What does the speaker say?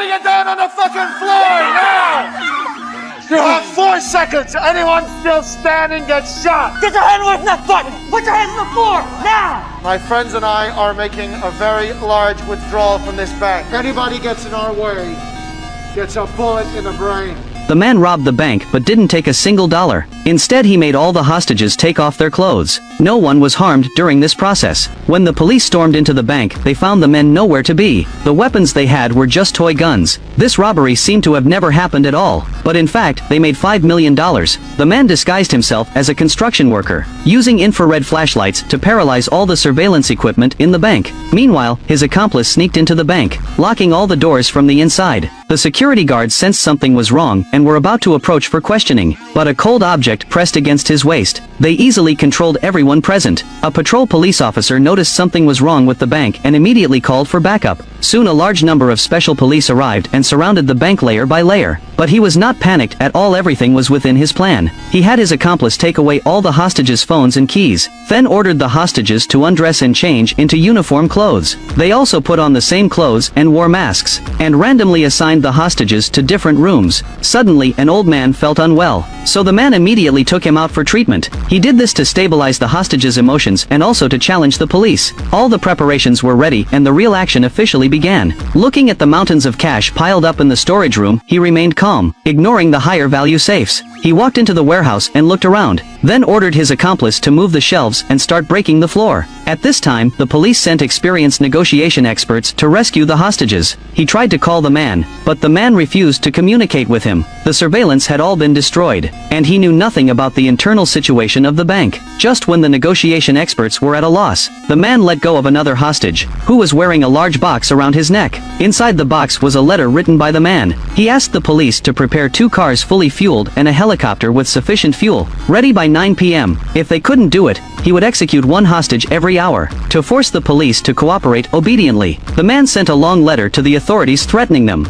putting it down on the fucking floor now! You have 4 seconds. Anyone still standing gets shot. Get your hand away from that button! Put your hands on the floor, now! My friends and I are making a very large withdrawal from this bank. Anybody gets in our way gets a bullet in the brain. The man robbed the bank but didn't take a single dollar. Instead, he made all the hostages take off their clothes. No one was harmed during this process. When the police stormed into the bank, they found the men nowhere to be. The weapons they had were just toy guns. This robbery seemed to have never happened at all. But in fact, they made $5 million. The man disguised himself as a construction worker, using infrared flashlights to paralyze all the surveillance equipment in the bank. Meanwhile, his accomplice sneaked into the bank, locking all the doors from the inside. The security guards sensed something was wrong and were about to approach for questioning, but a cold object pressed against his waist. They easily controlled everyone present. A patrol police officer noticed something was wrong with the bank and immediately called for backup. Soon a large number of special police arrived and surrounded the bank layer by layer. But he was not panicked at all. Everything was within his plan. He had his accomplice take away all the hostages' phones and keys, then ordered the hostages to undress and change into uniform clothes. They also put on the same clothes and wore masks, and randomly assigned the hostages to different rooms. Suddenly, an old man felt unwell, so the man immediately took him out for treatment. He did this to stabilize the hostages' emotions and also to challenge the police. All the preparations were ready and the real action officially began. Looking at the mountains of cash piled up in the storage room, he remained calm, ignoring the higher value safes. He walked into the warehouse and looked around, then ordered his accomplice to move the shelves and start breaking the floor. At this time, the police sent experienced negotiation experts to rescue the hostages. He tried to call the man, but the man refused to communicate with him. The surveillance had all been destroyed, and he knew nothing about the internal situation of the bank. Just when the negotiation experts were at a loss, the man let go of another hostage, who was wearing a large box around his neck. Inside the box was a letter written by the man. He asked the police to prepare 2 cars fully fueled and a helicopter with sufficient fuel, ready by 9 p.m. If they couldn't do it, he would execute 1 hostage every hour. To force the police to cooperate obediently, the man sent a long letter to the authorities threatening them.